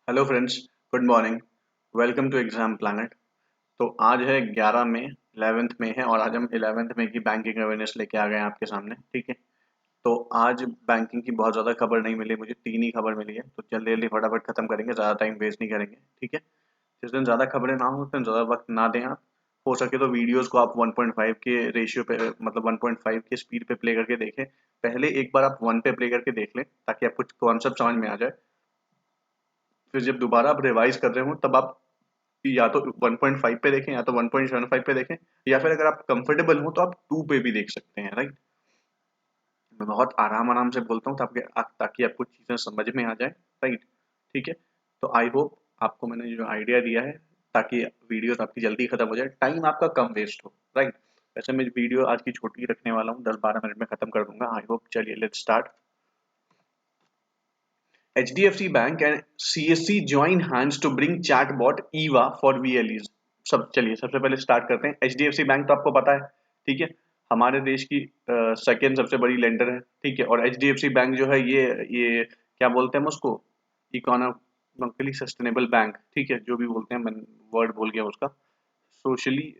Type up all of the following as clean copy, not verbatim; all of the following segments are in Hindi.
Hello friends, good morning. Welcome to Exam Planet. तो आज है 11 मई, 11th में है और आज हम 11th में की बैंकिंग अवेयरनेस लेके आ गए हैं आपके सामने। ठीक है, तो आज बैंकिंग की बहुत ज़्यादा खबर नहीं मिली, मुझे 3 ही खबर मिली है, तो जल्दी जल्दी फटाफट खत्म करेंगे, ज़्यादा टाइम वेस्ट नहीं करेंगे। ठीक है, जिस दिन ज़्यादा खबरें ना हो उस दिन ज़्यादा वक्त ना दें आप। हो सके तो वीडियोस को आप 1.5 के रेशियो पे, मतलब 1.5 के स्पीड पे प्ले करके देखें। पहले एक बार आप 1 पे प्ले करके देख लें ताकि आपको कॉन्सेप्ट समझ में आ जाए। फिर जब दोबारा आप रिवाइज कर रहे हो तब आप या तो 1.5 पे देखें या तो 1.75 पे देखें, या फिर अगर आप कंफर्टेबल हो तो आप 2 पे भी देख सकते हैं। राइट, मैं बहुत आराम आराम से बोलता हूँ ताकि आपको चीज़ें समझ में आ जाए। राइट, ठीक है। तो आई होप आपको मैंने जो आइडिया दिया है ताकि वीडियो आपकी जल्दी खत्म हो जाए, टाइम आपका कम वेस्ट हो। राइट, वैसे मैं वीडियो आज की छोटी रखने वाला हूँ, 10-12 मिनट में खत्म कर दूंगा। आई होप, चलिए let's start. HDFC Bank and CSC join hands to bring chatbot EVA for VLEs। चलिए सबसे पहले स्टार्ट करते हैं। HDFC बैंक तो आपको पता है, ठीक है, हमारे देश की सेकेंड सबसे बड़ी लेंडर है। ठीक है, और HDFC बैंक जो है ये क्या बोलते हैं हम उसको, इकोनॉमिकली सस्टेनेबल बैंक। ठीक है, जो भी बोलते हैं, मैं वर्ड भूल गया उसका। सोशली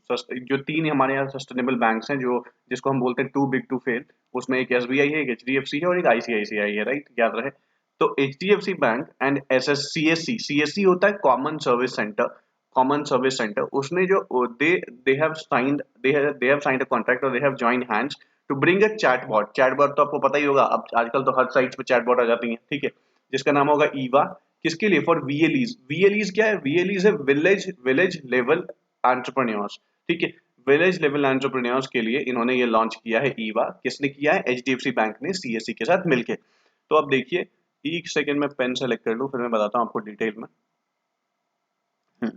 जो तीन हमारे यहाँ सस्टेनेबल बैंक्स हैं, जो जिसको हम बोलते हैं टू बिग टू फेल, उसमें एक SBI है, एक HDFC है और एक ICICI है। राइट, याद रहे। तो HDFC bank and CSC, CSC होता है common service centre. Common service centre उसने जो they have signed a contract और they have joined hands to bring a chatbot. Chatbot तो आपको पता ही होगा, अब आजकल तो हर साइट पे चैटबॉट आ जाती है। ठीक है, जिसका नाम होगा ईवा। किसके लिए? For VLEs। VLEs क्या है? VLEs है विलेज लेवल एंटरप्रेन्योर्स। ठीक है, विलेज लेवल एंटरप्रेन्योर्स के लिए इन्होंने ये लॉन्च किया है ईवा। किसने किया है? HDFC बैंक ने CSC के साथ मिलके। तो अब देखिए, एक सेकंड में पेन सेलेक्ट कर लूं, फिर मैं बताता हूं आपको डिटेल में। हम्म,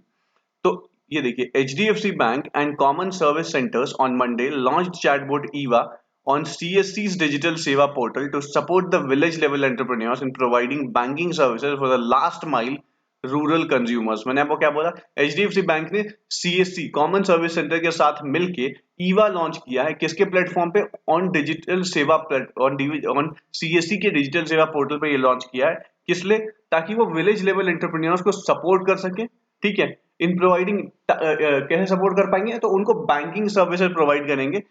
तो ये देखिए, HDFC bank and common service centres on Monday launched chatbot Eva on CSC's digital Seva portal to support the village level entrepreneurs in providing banking services for the last mile rural consumers. मैंने आपको क्या बोला? HDFC बैंक ने CSC कॉमन सर्विस सेंटर के साथ मिलके ईवा लॉन्च किया है। किसके प्लेटफॉर्म पे? ऑन डिजिटल सेवा ऑन CSC के डिजिटल सेवा पोर्टल पे ये लॉन्च किया है। किस लिए? ताकि वो विलेज लेवल एंटरप्रेन्योर्स को सपोर्ट कर सके। ठीक है, इन प्रोवाइडिंग कैसे सपोर्ट कर पाएंगे? तो उनको बैंकिंग सर्विसेज प्रोवाइड करेंगे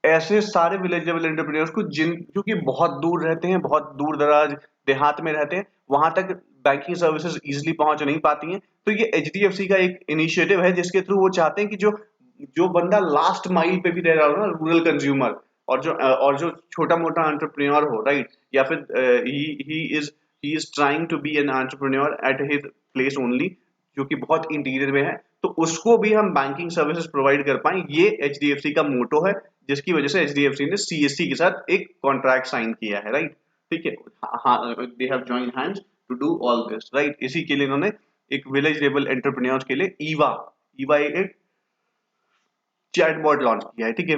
ऐसे सारे विलेज लेवल एंटरप्रेन्योर्स को जो कि बहुत दूर रहते हैं, बहुत दूर दराज देहात में रहते हैं, वहां तक बैंकिंग सर्विसेज इजीली पहुंच नहीं पाती हैं। तो ये HDFC का एक इनिशिएटिव है जिसके थ्रू वो चाहते हैं कि जो जो बंदा लास्ट माइल पे भी रह रहा हो ना, रूरल कंज्यूमर, और जो छोटा मोटा एंटरप्रेन्योर हो, राइट, या फिर he is trying to be an entrepreneur at his place only, जो कि बहुत इंटीरियर में है, तो उसको भी हम बैंकिंग सर्विसेज प्रोवाइड कर पाए। ये HDFC का मोटो है, जिसकी वजह से HDFC ने CSC के साथ एक कॉन्ट्रैक्ट साइन किया है। राइट, ठीक है, हाँ, they have joined hands to do all this. Right, इसी के लिए इन्होंने एक विलेज लेवल एंटरप्रेन्योर्स के लिए ईवा ईवा एक चैटबॉट लॉन्च किया है। ठीक है,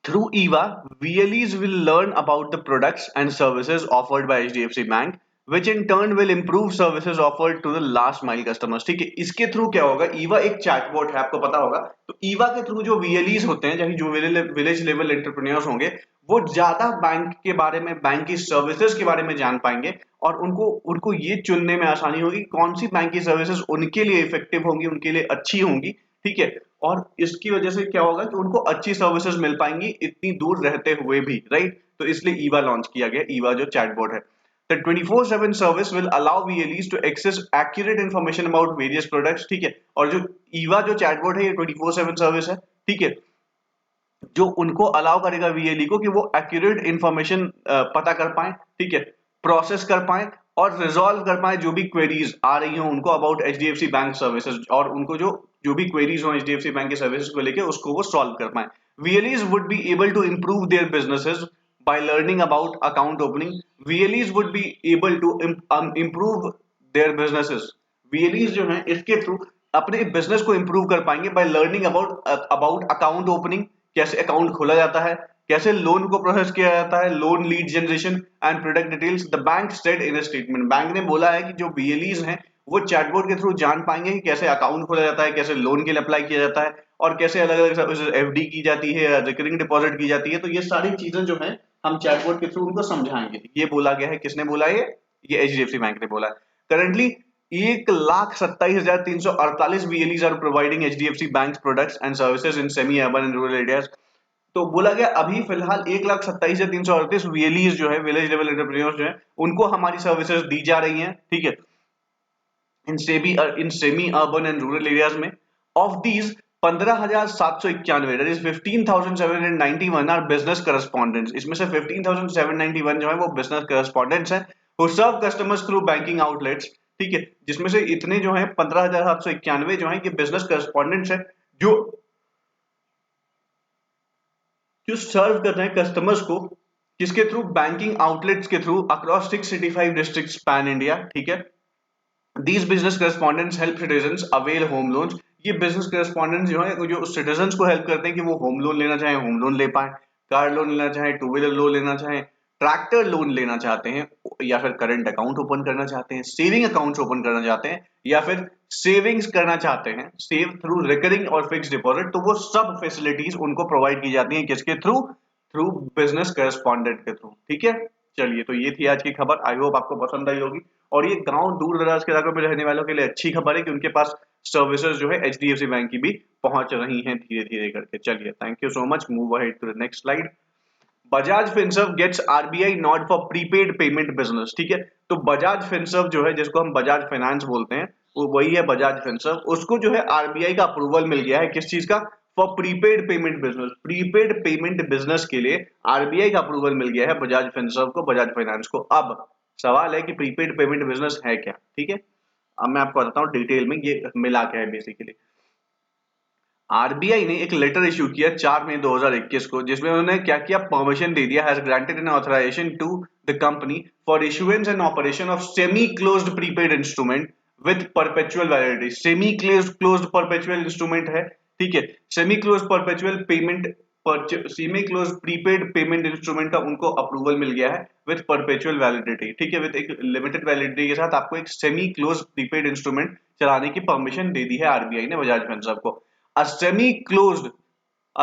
through EVA, VLEs will learn about the products and services offered by HDFC Bank, which in turn will improve services offered to the last mile customers। ठीक है, इसके थ्रू क्या होगा? EVA एक चैटबॉट है, आपको पता होगा। तो EVA के थ्रू जो VLEs होते हैं, चाहे जो विलेज लेवल एंटरप्रेन्योर्स होंगे, वो ज्यादा बैंक के बारे में, बैंक की सर्विसेज के बारे में जान पाएंगे, और उनको उनको ये चुनने में आसानी होगी कौन सी बैंक की सर्विसेज उनके लिए इफेक्टिव होंगी, उनके लिए अच्छी होंगी। ठीक है, और इसकी वजह से क्या होगा कि उनको अच्छी सर्विसेज मिल पाएंगी इतनी दूर रहते हुए भी। राइट, तो इसलिए ईवा लॉन्च किया गया, ईवा जो चैटबॉट है। The 24/7 service will allow VLEs to access accurate information about various products। ठीक है, और जो ईवा जो चैटबॉट है, ये 24/7 सर्विस है। ठीक है, जो उनको अलाउ करेगा VLE को कि वो एक्यूरेट इंफॉर्मेशन पता कर पाए। ठीक है, प्रोसेस कर पाए और रिजॉल्व कर पाए जो भी क्वेरीज आ रही हो उनको अबाउट HDFC बैंक सर्विसेज, और उनको जो जो भी क्वेरीज हो HDFC बैंक के सर्विसेज को लेके, उसको वो सॉल्व कर पाए। VLEs would be able to improve their businesses by learning about account opening। VLEs would be able to improve their businesses। VLEs जो है इसके थ्रू अपने बिजनेस को इंप्रूव कर पाएंगे by learning about account opening, कैसे अकाउंट खोला जाता है, कैसे लोन को प्रोसेस किया जाता है, loan lead generation and product details. The bank said in statement, bank ने बोला है कि जो VLEs हैं वो चैटबॉट के थ्रू जान पाएंगे कि कैसे अकाउंट खोला जाता है, कैसे लोन के लिए अप्लाई किया जाता है, और कैसे अलग अलग FD की जाती है, रिकरिंग डिपॉजिट की जाती है। तो ये सारी चीजें जो है हम चैटबॉट के थ्रू उनको समझाएंगे। ये बोला गया है, किसने बोला? ये HDFC बैंक ने बोला है। Currently 1,27,348 VLEs are providing HDFC Bank's products and services in semi-urban and rural areas. तो बोला गया अभी फिलहाल 1,27,338 VLEs जो है, विलेज लेवल एंटरप्रेन्योर्स जो है, उनको हमारी सर्विसेज दी जा रही हैं, ठीक है, in semi urban and rural areas में. Of these 15,791 that is 15,791 are business correspondents. इसमें से 15,791 जो है वो बिजनेस करस्पॉन्डेंट्स हैं who serve customers through banking outlets. ठीक है, जिसमें से इतने जो है 15,791 जो है ये बिजनेस करस्पॉन्डेंट्स हैं जो सर्व कर रहे हैं कस्टमर्स को किसके थ्रू, बैंकिंग आउटलेट्स के through across 685 districts pan India. ठीक है, These business correspondents help citizens avail home loans. ये बिजनेस करेस्पॉन्डेंट जो है जो सिटीजन्स को हेल्प करते हैं कि वो होम लोन लेना चाहे होम लोन ले पाए, कार लोन लेना चाहे, टू व्हीलर लोन लेना चाहे, ट्रैक्टर लोन लेना चाहते हैं, या फिर करंट अकाउंट ओपन करना चाहते हैं, सेविंग अकाउंट्स ओपन करना चाहते हैं, या फिर सेविंग्स करना चाहते हैं, सेव थ्रू रिकरिंग और फिक्स डिपॉजिट. तो वो सब फैसिलिटीज उनको प्रोवाइड की जाती हैं किसके थ्रू, थ्रू बिजनेस करेस्पॉन्डेंट के थ्रू. ठीक है, चलिए तो ये थी आज की खबर. आई होप आपको पसंद आई होगी. और ये गांव दूर दराज के इलाकों में रहने वालों के लिए अच्छी खबर है कि उनके पास सर्विसेज जो है एचडीएफसी बैंक की भी पहुंच रही हैं धीरे धीरे करके. चलिए, thank you so much. Move ahead to the next slide. Bajaj Finserv gets RBI nod for prepaid payment business. ठीक है, तो बजाज फिनसर्व जो है, जिसको हम बजाज फाइनेंस बोलते हैं, वो वही है बजाज फिनसर्व. उसको जो है आरबीआई का अप्रूवल मिल गया है किस चीज का, for prepaid payment business. Prepaid payment business के लिए आरबीआई का अप्रूवल मिल गया है बजाज फिनसर्व को, बजाज फाइनेंस को. अब सवाल है कि प्रीपेड पेमेंट बिजनेस है क्या. ठीक है, अब मैं आपको बताता हूँ डिटेल में ये मिला क्या है. बेसिकली आरबीआई ने एक लेटर इश्यू किया 4 मई 2021 को, जिसमें उन्होंने क्या किया, परमिशन दे दिया, has granted an authorization to the company for issuance and operation of semi closed prepaid instrument with perpetual validity. Semi closed perpetual instrument है. ठीक है, semi closed perpetual payment semi close prepaid payment instrument का उनको अप्रूवल मिल गया है विद परपेचुअल वैलिडिटी. ठीक है, विद एक लिमिटेड वैलिडिटी के साथ आपको एक सेमी क्लोज प्रीपेड इंस्ट्रूमेंट चलाने की परमिशन दे दी है आरबीआई ने बजाज फिनसर्व को. A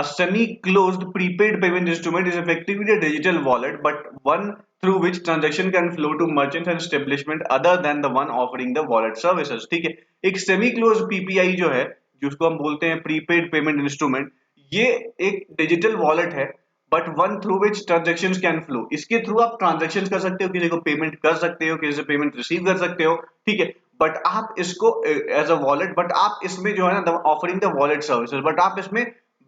semi-closed prepaid payment instrument is effectively a digital wallet, but one through which transaction can flow to merchants and establishment other than the one offering the wallet services. ठीक है, एक semi-closed PPI जो है, जिसको हम बोलते हैं प्रीपेड पेमेंट इंस्ट्रूमेंट, ये एक डिजिटल वॉलेट है, but one through which transaction can flow. इसके थ्रू आप ट्रांजेक्शन कर सकते हो, किसी को पेमेंट कर सकते हो, किसी से पेमेंट रिसीव कर सकते हो. ठीक है, बट आप इसको एज अ वॉलेट, बट आप इसमें जो है ना offering the wallet services, but आप इसमें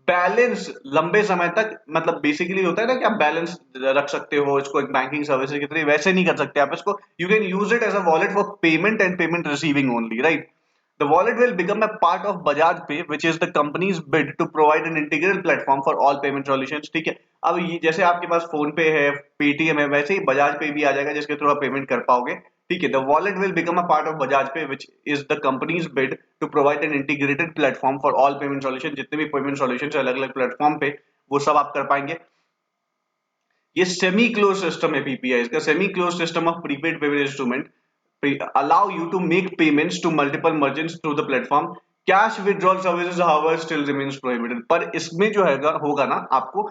बैलेंस लंबे समय तक, मतलब बेसिकली होता है ना कि आप बैलेंस रख सकते हो इसको एक बैंकिंग सर्विसेज की तरह, वैसे नहीं कर सकते आप इसको. You can use it as a wallet for payment and payment receiving only, right. The wallet will become a part of Bajaj Pay, which is the company's bid to provide an integral platform for all payment solutions. ठीक है, अब ये जैसे आपके पास फोन पे है, पेटीएम है, वैसे ही बजाज पे भी आ जाएगा जिसके थ्रू आप पेमेंट कर पाओगे. ठीक है, the wallet will become a part of Bajaj Pay, which is the company's bid to provide an integrated platform for all payment solutions. जितने भी पेमेंट सॉल्यूशंस है अलग अलग प्लेटफॉर्म पे, वो सब आप कर पाएंगे. ये सेमी क्लोज सिस्टम है पीपीआई का, semi close system of prepaid payment instrument allow you to make payments to multiple merchants through the platform. Cash withdrawal services however still remains prohibited. पर इसमें जो है होगा ना आपको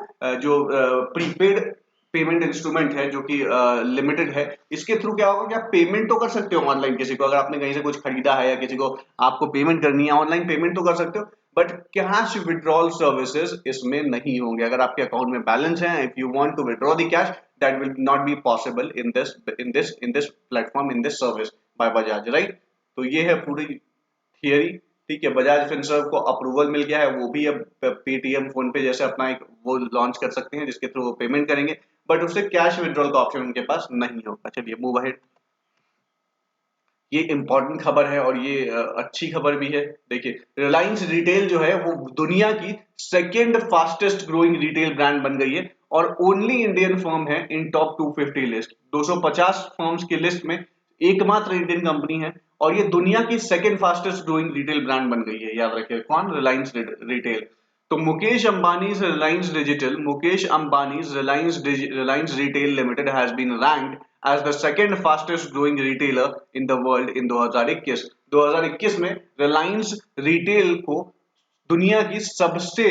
जो प्रीपेड पेमेंट इंस्ट्रूमेंट है जो कि लिमिटेड है, इसके थ्रू क्या होगा कि आप पेमेंट तो कर सकते हो ऑनलाइन, किसी को अगर आपने कहीं से कुछ खरीदा है या किसी को आपको पेमेंट करनी है, ऑनलाइन पेमेंट तो कर सकते हो, बट कैश विड्रॉल सर्विसेज इसमें नहीं होंगे. अगर आपके अकाउंट में बैलेंस है, if you want to withdraw the cash, that will not be possible in this platform, in this service by Bajaj, right. तो ये है पूरी थियरी. ठीक है, बजाज फिनसर्व को अप्रूवल मिल गया है, वो भी अब पेटीएम फोन पे जैसे अपना एक वो लॉन्च कर सकते हैं जिसके थ्रू वो पेमेंट करेंगे, बट उससे कैश विड्रॉल का ऑप्शन उनके पास नहीं होगा. चलिए मूव अहेड. ये इंपॉर्टेंट खबर है और ये अच्छी खबर भी है. देखिए, रिलायंस रिटेल जो है वो दुनिया की second fastest growing retail brand बन गई है और ओनली इंडियन फर्म है इन टॉप 250 लिस्ट. 250 फर्म्स की लिस्ट में एकमात्र इंडियन कंपनी है और ये दुनिया की second fastest growing retail brand बन गई है. याद रखिए, कौन? रिलायंस रिटेल. तो Mukesh Ambani's Reliance retail limited has been ranked as the second fastest growing retailer in the world in 2021. 2021 में रिलायंस रिटेल को दुनिया की सबसे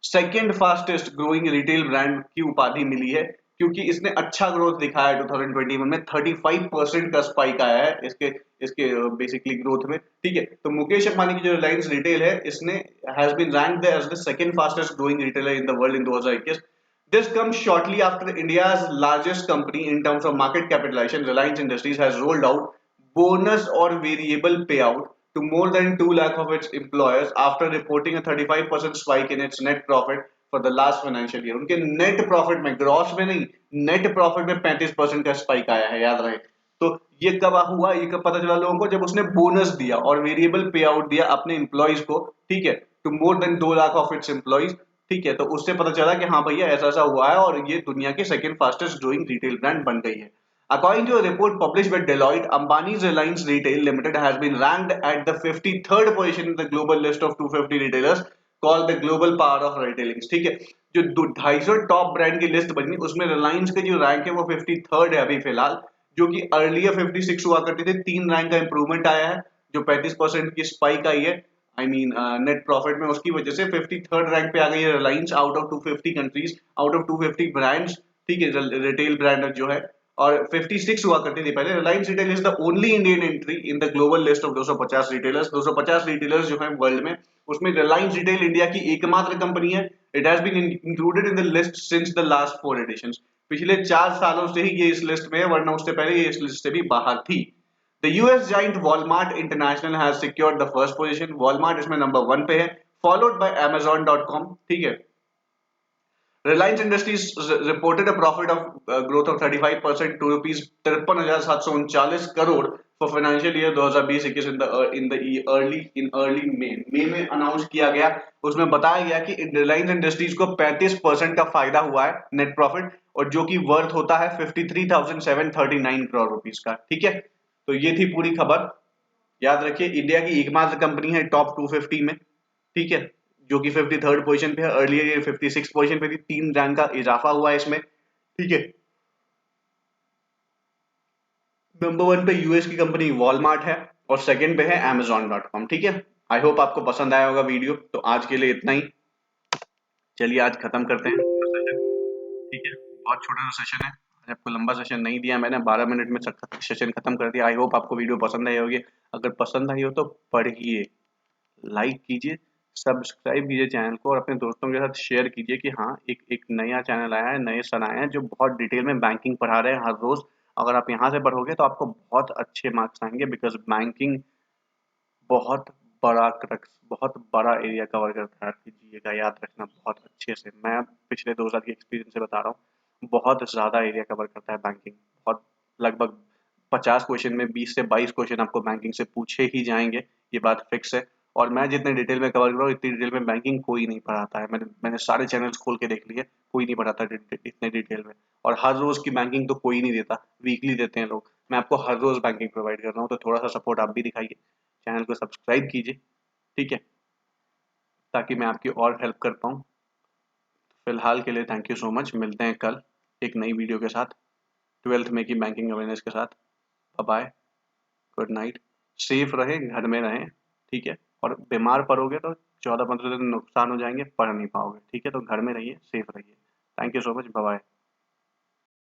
second fastest growing retail brand की उपाधि मिली है. क्योंकि इसने अच्छा ग्रोथ दिखाया है 2021 में 35% का स्पाइक आया है इसके इसके बेसिकली ग्रोथ में, ठीक है। तो मुकेश अंबानी की जो रिलायंस रिटेल है इसने has been ranked as the second fastest growing retailer in the world in 2021. This comes shortly after India's largest company in terms of market capitalization, Reliance Industries, has rolled out bonus or variable payout to more than 2 lakh of its employers after reporting a 35% spike in its net profit for the last financial year. उनके net profit में, gross में नहीं, net profit में 35% का spike आया है, याद रहे। तो ये कब हुआ, ये कब पता चला लोगों को, जब उसने बोनस दिया और वेरिएबल पे आउट दिया अपने एम्प्लॉइज को, ठीक है, to more than 2 lakh of its employees, ठीक है। तो उससे पता चला कि हाँ भैया ऐसा ऐसा हुआ है और ये दुनिया के second fastest growing retail brand बन गई है। According to a report published by Deloitte, Ambani's Reliance Retail Limited has been ranked at the 53rd position in the global list of 250 retailers called the Global Power of Retailing, ठीक है। जो 250 टॉप ब्रांड की लिस्ट बनी उसमें रिलायंस के जो रैंक है वो 53rd है अभी फिलहाल, जो कि अर्लियर 56 हुआ करते थे। 3 रैंक का इंप्रूवमेंट आया है, जो 35% की स्पाइक आई है आई मीन नेट प्रॉफिट में, उसकी वजह से 53rd रैंक पे आ गई है Reliance out of 250 countries, out of 250 brands, ठीक है, रिटेल ब्रांड जो है। और 56 हुआ करती थी पहले। Reliance retail is the only Indian entry in the global list of 250 retailers. 250 retailers जो है वर्ल्ड में, उसमें रिलायंस रिटेल इंडिया की एकमात्र कंपनी है। It has been included in the list since the last 4 editions. पिछले 4 सालों से ही ये इस लिस्ट में है, वरना उससे पहले ये इस लिस्ट से भी बाहर थी। The US giant Walmart International has secured the first position. Walmart इसमें नंबर 1 पे है, followed by Amazon.com, ठीक है। Reliance Industries reported a profit of growth of 35% to rupees 53,739 crore for financial year 2020-21 in early May में अनाउंस किया गया। उसमें बताया गया कि Reliance Industries को 35% का फायदा हुआ है नेट प्रॉफिट, और जो कि वर्थ होता है 53,739 करोड़ रुपीस का, ठीक है। तो ये थी पूरी खबर। याद रखिए इंडिया की एकमात्र कंपनी है टॉप 250 में, ठीक है, जो कि 53rd पोजीशन पे है। अर्लियर ये 56 पोजीशन पे थी, 3 रैंक का इजाफा हुआ है इसमें, ठीक है। नंबर 1 पे यूएस की कंपनी वॉलमार्ट है और सेकंड पे है Amazon.com, ठीक है। आई होप आपको पसंद आया होगा वीडियो। तो आज के लिए इतना ही, चलिए आज खत्म करते हैं सेशन, ठीक है। बहुत छोटा सा सेशन है, आज आपको लंबा सेशन नहीं दिया मैंने, 12 मिनट में सेशन खत्म कर दिया। आई होप आपको वीडियो पसंद आई होगी। अगर पसंद आई हो तो पढ़िए, लाइक कीजिए, सब्सक्राइब कीजिए चैनल को, और अपने दोस्तों के साथ शेयर कीजिए कि हाँ एक एक नया चैनल आया है, नए सर आए हैं जो बहुत डिटेल में बैंकिंग पढ़ा रहे हैं हर रोज। अगर आप यहाँ से पढ़ोगे तो आपको बहुत अच्छे मार्क्स आएंगे, बिकॉज बैंकिंग बहुत बड़ा क्रक्स, बहुत बड़ा एरिया कवर करता है। कीजिएगा, याद रखना बहुत अच्छे से। मैं पिछले 2 साल के एक्सपीरियंस से बता रहा हूँ, बहुत ज़्यादा एरिया कवर करता है बैंकिंग। बहुत लगभग 50 क्वेश्चन में 20 से 22 क्वेश्चन आपको बैंकिंग से पूछे ही जाएंगे, ये बात फिक्स है। और मैं जितने डिटेल में कवर कर रहा हूँ इतनी डिटेल में बैंकिंग कोई नहीं पढ़ाता है। मैंने सारे चैनल्स खोल के देख लिए, कोई नहीं पढ़ाता इतने डिटेल में। और हर रोज की बैंकिंग तो कोई नहीं देता, वीकली देते हैं लोग। मैं आपको हर रोज बैंकिंग प्रोवाइड कर रहा हूँ, तो थोड़ा सा सपोर्ट आप भी दिखाइए, चैनल को सब्सक्राइब कीजिए, ठीक है, ताकि मैं आपकी और हेल्प कर पाऊँ। फिलहाल के लिए थैंक यू सो मच, मिलते हैं कल एक नई वीडियो के साथ, 12th में की बैंकिंग अवेयरनेस के साथ। बाय, गुड नाइट, सेफ रहें, घर में रहें, ठीक है। और बीमार पड़ोगे तो 14-15 दिन नुकसान हो जाएंगे, पढ़ नहीं पाओगे, ठीक है। तो घर में रहिए, सेफ रहिए। Thank you so much, bye.